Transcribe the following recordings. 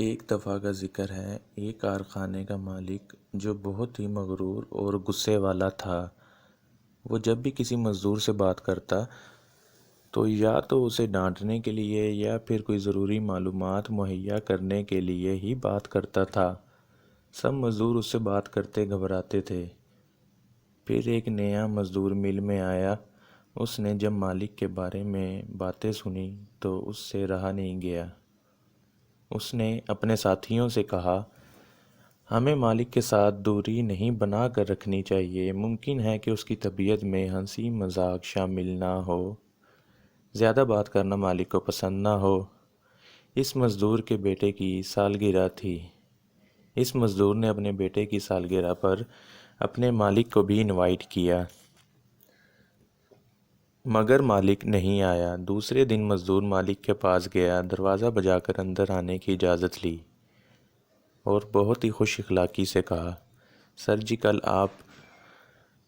ایک دفعہ کا ذکر ہے، ایک کارخانے کا مالک جو بہت ہی مغرور اور غصے والا تھا، وہ جب بھی کسی مزدور سے بات کرتا تو یا تو اسے ڈانٹنے کے لیے یا پھر کوئی ضروری معلومات مہیا کرنے کے لیے ہی بات کرتا تھا۔ سب مزدور اس سے بات کرتے گھبراتے تھے۔ پھر ایک نیا مزدور مل میں آیا۔ اس نے جب مالک کے بارے میں باتیں سنی تو اس سے رہا نہیں گیا۔ اس نے اپنے ساتھیوں سے کہا، ہمیں مالک کے ساتھ دوری نہیں بنا کر رکھنی چاہیے۔ ممکن ہے کہ اس کی طبیعت میں ہنسی مذاق شامل نہ ہو، زیادہ بات کرنا مالک کو پسند نہ ہو۔ اس مزدور کے بیٹے کی سالگرہ تھی۔ اس مزدور نے اپنے بیٹے کی سالگرہ پر اپنے مالک کو بھی انوائٹ کیا، مگر مالک نہیں آیا۔ دوسرے دن مزدور مالک کے پاس گیا، دروازہ بجا کر اندر آنے کی اجازت لی اور بہت ہی خوش اخلاقی سے کہا، سر جی کل آپ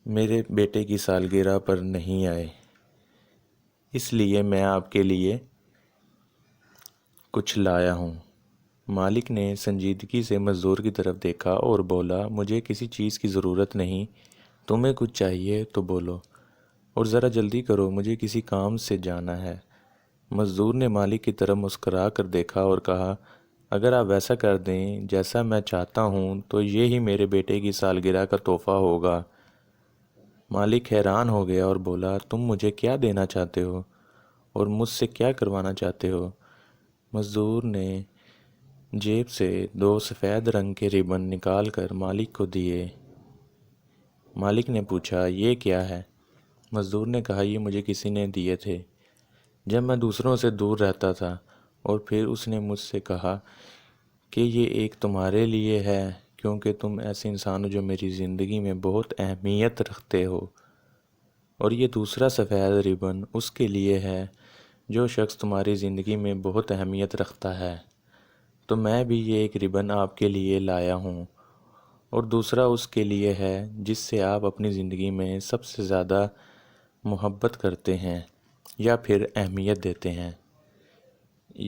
میرے بیٹے کی سالگرہ پر نہیں آئے، اس لیے میں آپ کے لیے کچھ لایا ہوں۔ مالک نے سنجیدگی سے مزدور کی طرف دیکھا اور بولا، مجھے کسی چیز کی ضرورت نہیں، تمہیں کچھ چاہیے تو بولو اور ذرا جلدی کرو، مجھے کسی کام سے جانا ہے۔ مزدور نے مالک کی طرف مسکرا کر دیکھا اور کہا، اگر آپ ویسا کر دیں جیسا میں چاہتا ہوں تو یہ ہی میرے بیٹے کی سالگرہ کا تحفہ ہوگا۔ مالک حیران ہو گیا اور بولا، تم مجھے کیا دینا چاہتے ہو اور مجھ سے کیا کروانا چاہتے ہو؟ مزدور نے جیب سے 2 سفید رنگ کے ربن نکال کر مالک کو دیے۔ مالک نے پوچھا، یہ کیا ہے؟ مزدور نے کہا، یہ مجھے کسی نے دیے تھے جب میں دوسروں سے دور رہتا تھا، اور پھر اس نے مجھ سے کہا کہ یہ ایک تمہارے لیے ہے کیونکہ تم ایسے انسان ہو جو میری زندگی میں بہت اہمیت رکھتے ہو، اور یہ دوسرا سفید ربن اس کے لیے ہے جو شخص تمہاری زندگی میں بہت اہمیت رکھتا ہے۔ تو میں بھی یہ ایک ربن آپ کے لیے لایا ہوں، اور دوسرا اس کے لیے ہے جس سے آپ اپنی زندگی میں سب سے زیادہ محبت کرتے ہیں یا پھر اہمیت دیتے ہیں۔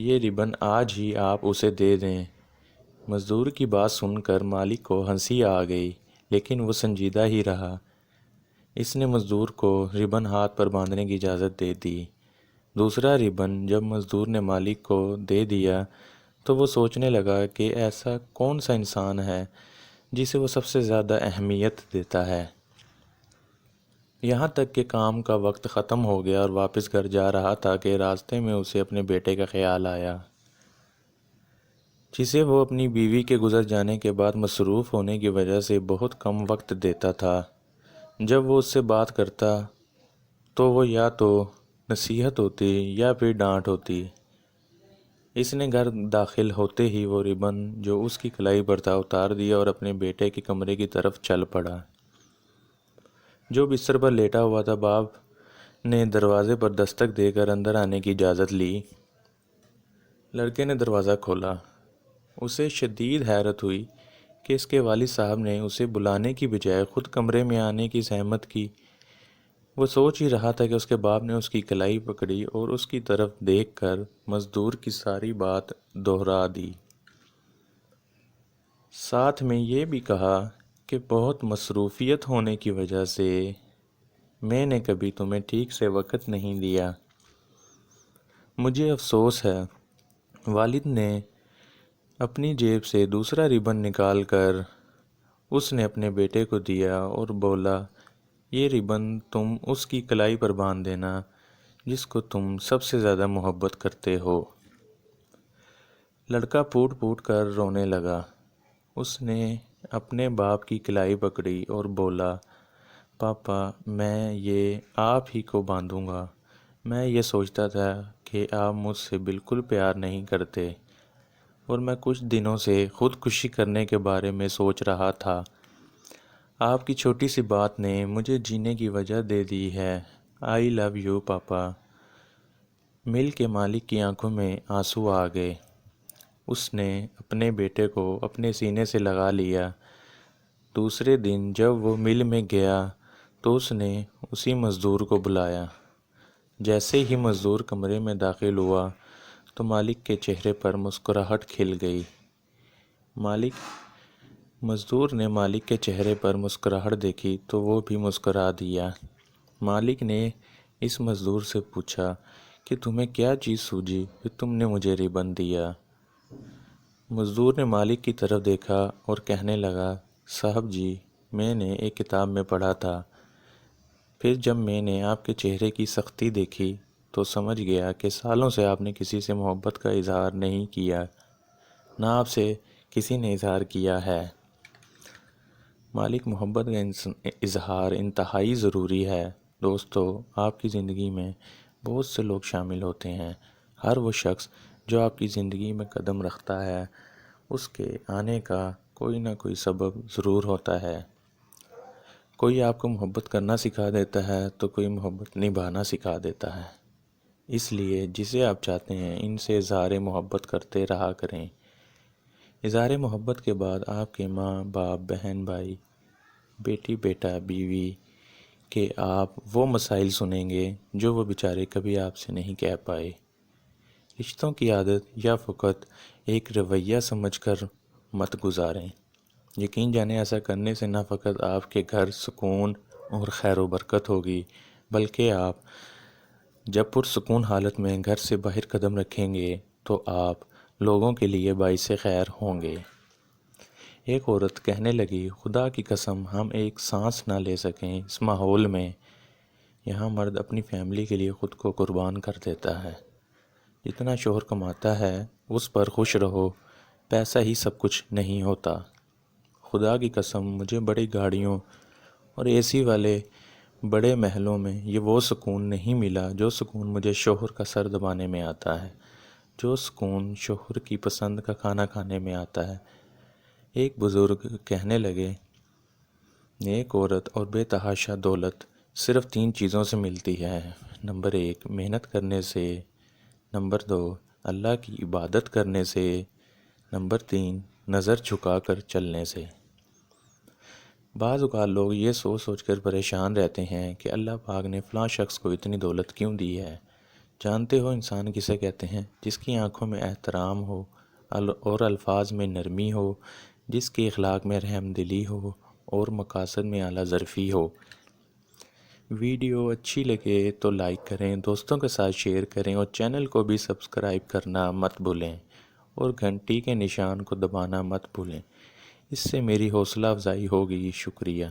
یہ ربن آج ہی آپ اسے دے دیں۔ مزدور کی بات سن کر مالک کو ہنسی آ گئی، لیکن وہ سنجیدہ ہی رہا۔ اس نے مزدور کو ربن ہاتھ پر باندھنے کی اجازت دے دی۔ دوسرا ربن جب مزدور نے مالک کو دے دیا تو وہ سوچنے لگا کہ ایسا کون سا انسان ہے جسے وہ سب سے زیادہ اہمیت دیتا ہے۔ یہاں تک کہ کام کا وقت ختم ہو گیا اور واپس گھر جا رہا تھا کہ راستے میں اسے اپنے بیٹے کا خیال آیا، جسے وہ اپنی بیوی کے گزر جانے کے بعد مصروف ہونے کی وجہ سے بہت کم وقت دیتا تھا۔ جب وہ اس سے بات کرتا تو وہ یا تو نصیحت ہوتی یا پھر ڈانٹ ہوتی۔ اس نے گھر داخل ہوتے ہی وہ ربن جو اس کی کلائی پر تھا اتار دیا اور اپنے بیٹے کے کمرے کی طرف چل پڑا۔ جو بستر پر لیٹا ہوا تھا، باپ نے دروازے پر دستک دے کر اندر آنے کی اجازت لی۔ لڑکے نے دروازہ کھولا۔ اسے شدید حیرت ہوئی کہ اس کے والد صاحب نے اسے بلانے کی بجائے خود کمرے میں آنے کی زحمت کی۔ وہ سوچ ہی رہا تھا کہ اس کے باپ نے اس کی کلائی پکڑی اور اس کی طرف دیکھ کر مزدور کی ساری بات دہرا دی۔ ساتھ میں یہ بھی کہا کہ بہت مصروفیت ہونے کی وجہ سے میں نے کبھی تمہیں ٹھیک سے وقت نہیں دیا، مجھے افسوس ہے۔ والد نے اپنی جیب سے دوسرا ربن نکال کر اس نے اپنے بیٹے کو دیا اور بولا، یہ ربن تم اس کی کلائی پر باندھ دینا جس کو تم سب سے زیادہ محبت کرتے ہو۔ لڑکا پھوٹ پھوٹ کر رونے لگا۔ اس نے اپنے باپ کی کلائی پکڑی اور بولا، پاپا میں یہ آپ ہی کو باندھوں گا۔ میں یہ سوچتا تھا کہ آپ مجھ سے بالکل پیار نہیں کرتے اور میں کچھ دنوں سے خودکشی کرنے کے بارے میں سوچ رہا تھا۔ آپ کی چھوٹی سی بات نے مجھے جینے کی وجہ دے دی ہے۔ آئی لو یو پاپا۔ مل کے مالک کی آنکھوں میں آنسو آ گئے۔ اس نے اپنے بیٹے کو اپنے سینے سے لگا لیا۔ دوسرے دن جب وہ مل میں گیا تو اس نے اسی مزدور کو بلایا۔ جیسے ہی مزدور کمرے میں داخل ہوا تو مالک کے چہرے پر مسکراہٹ کھل گئی۔ مزدور نے مالک کے چہرے پر مسکراہٹ دیکھی تو وہ بھی مسکرا دیا۔ مالک نے اس مزدور سے پوچھا کہ تمہیں کیا چیز سوجی کہ تم نے مجھے ربن دیا؟ مزدور نے مالک کی طرف دیکھا اور کہنے لگا، صاحب جی، میں نے ایک کتاب میں پڑھا تھا، پھر جب میں نے آپ کے چہرے کی سختی دیکھی تو سمجھ گیا کہ سالوں سے آپ نے کسی سے محبت کا اظہار نہیں کیا، نہ آپ سے کسی نے اظہار کیا ہے۔ مالک، محبت کا اظہار انتہائی ضروری ہے۔ دوستو، آپ کی زندگی میں بہت سے لوگ شامل ہوتے ہیں۔ ہر وہ شخص جو آپ کی زندگی میں قدم رکھتا ہے، اس کے آنے کا کوئی نہ کوئی سبب ضرور ہوتا ہے۔ کوئی آپ کو محبت کرنا سکھا دیتا ہے تو کوئی محبت نبھانا سکھا دیتا ہے۔ اس لیے جسے آپ چاہتے ہیں ان سے اظہار محبت کرتے رہا کریں۔ اظہار محبت کے بعد آپ کے ماں باپ، بہن بھائی، بیٹی بیٹا، بیوی کے آپ وہ مسائل سنیں گے جو وہ بیچارے کبھی آپ سے نہیں کہہ پائے۔ رشتوں کی عادت یا فقط ایک رویہ سمجھ کر مت گزاریں۔ یقین جانیں، ایسا کرنے سے نہ فقط آپ کے گھر سکون اور خیر و برکت ہوگی، بلکہ آپ جب پرسکون حالت میں گھر سے باہر قدم رکھیں گے تو آپ لوگوں کے لیے باعث خیر ہوں گے۔ ایک عورت کہنے لگی، خدا کی قسم، ہم ایک سانس نہ لے سکیں اس ماحول میں۔ یہاں مرد اپنی فیملی کے لیے خود کو قربان کر دیتا ہے۔ جتنا شوہر کماتا ہے اس پر خوش رہو، پیسہ ہی سب کچھ نہیں ہوتا۔ خدا کی قسم، مجھے بڑی گاڑیوں اور اے سی والے بڑے محلوں میں یہ وہ سکون نہیں ملا جو سکون مجھے شوہر کا سر دبانے میں آتا ہے، جو سکون شوہر کی پسند کا کھانا کھانے میں آتا ہے۔ ایک بزرگ کہنے لگے، نیک عورت اور بے تحاشا دولت صرف 3 چیزوں سے ملتی ہے۔ نمبر 1، محنت کرنے سے۔ نمبر 2، اللہ کی عبادت کرنے سے۔ نمبر 3، نظر جھکا کر چلنے سے۔ بعض اوقات لوگ یہ سوچ کر پریشان رہتے ہیں کہ اللہ پاک نے فلاں شخص کو اتنی دولت کیوں دی ہے۔ جانتے ہو انسان کسے کہتے ہیں؟ جس کی آنکھوں میں احترام ہو اور الفاظ میں نرمی ہو، جس کے اخلاق میں رحم دلی ہو اور مقاصد میں اعلیٰ ظرفی ہو۔ ویڈیو اچھی لگے تو لائک کریں، دوستوں کے ساتھ شیئر کریں اور چینل کو بھی سبسکرائب کرنا مت بھولیں اور گھنٹی کے نشان کو دبانا مت بھولیں۔ اس سے میری حوصلہ افزائی ہوگی۔ شکریہ۔